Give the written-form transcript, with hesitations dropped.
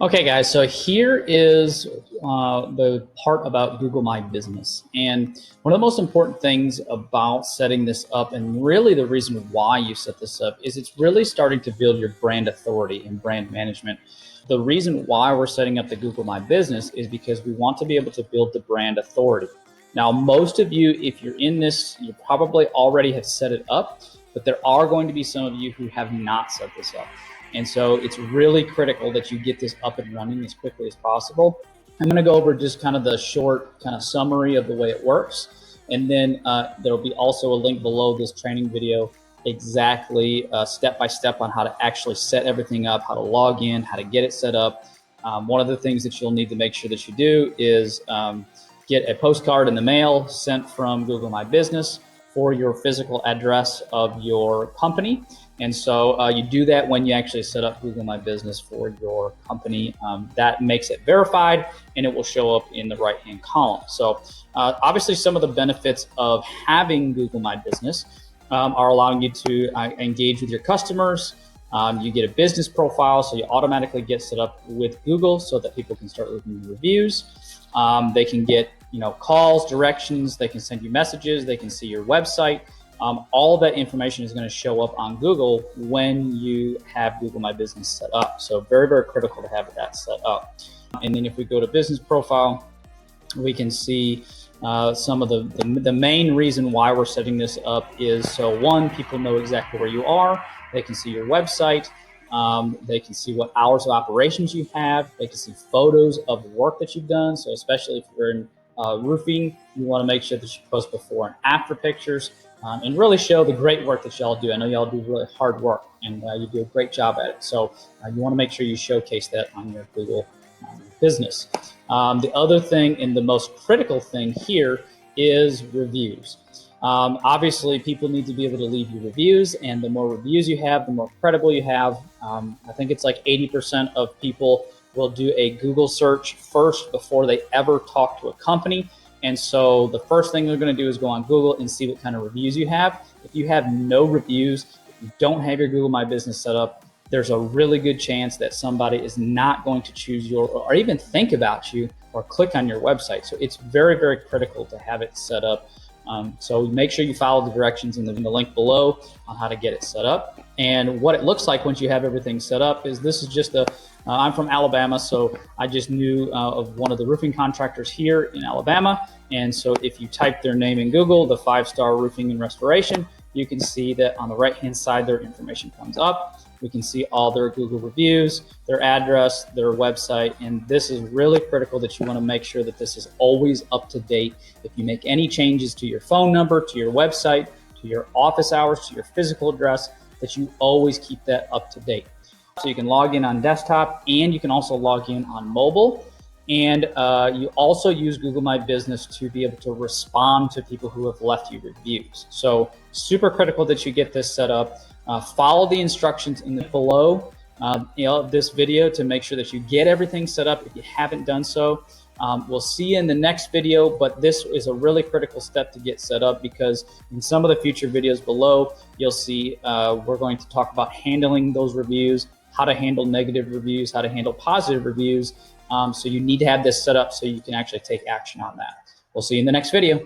Okay, guys, so here is the part about Google My Business. And one of the most important things about setting this up, and really the reason why you set this up, is it's really starting to build your brand authority and brand management. The reason why we're setting up the Google My Business is because we want to be able to build the brand authority. Now, most of you, if you're in this, you probably already have set it up, but there are going to be some of you who have not set this up. And so it's really critical that you get this up and running as quickly as possible. I'm going to go over just kind of the short kind of summary of the way it works. And then there'll be also a link below this training video, exactly step by step on how to actually set everything up, how to log in, how to get it set up. One of the things that you'll need to make sure that you do is get a postcard in the mail sent from Google My Business for your physical address of your company. And so you do that when you actually set up Google My Business for your company. That makes it verified and it will show up in the right-hand column. So obviously some of the benefits of having Google My Business are allowing you to engage with your customers. You get a business profile, so you automatically get set up with Google so that people can start looking at reviews. They can get calls, directions, they can send you messages, they can see your website. All of that information is going to show up on Google when you have Google My Business set up. So very, very critical to have that set up. And then if we go to business profile, we can see some of the main reason why we're setting this up is so one, people know exactly where you are. They can see your website. They can see what hours of operations you have. They can see photos of work that you've done. So especially if you're in roofing, you want to make sure that you post before and after pictures and really show the great work that y'all do. I know y'all do really hard work and you do a great job at it. So you want to make sure you showcase that on your Google business. The other thing and the most critical thing here is reviews. Obviously, people need to be able to leave you reviews, and the more reviews you have, the more credible you have. I think it's like 80% of people will do a Google search first before they ever talk to a company. And so the first thing they're going to do is go on Google and see what kind of reviews you have. If you have no reviews, if you don't have your Google My Business set up, there's a really good chance that somebody is not going to choose your or even think about you or click on your website. So it's very, very critical to have it set up. So make sure you follow the directions in the link below on how to get it set up. And what it looks like once you have everything set up is this is just I'm from Alabama, so I just knew of one of the roofing contractors here in Alabama. And so if you type their name in Google, the 5-star roofing and restoration, you can see that on the right-hand side, their information comes up. We can see all their Google reviews, their address, their website, and this is really critical that you want to make sure that this is always up to date. If you make any changes to your phone number, to your website, to your office hours, to your physical address, that you always keep that up to date. So you can log in on desktop and you can also log in on mobile. And you also use Google My Business to be able to respond to people who have left you reviews. So super critical that you get this set up. Follow the instructions in the below this video to make sure that you get everything set up if you haven't done so. We'll see you in the next video, but this is a really critical step to get set up because in some of the future videos below, you'll see we're going to talk about handling those reviews, how to handle negative reviews, how to handle positive reviews. So you need to have this set up so you can actually take action on that. We'll see you in the next video.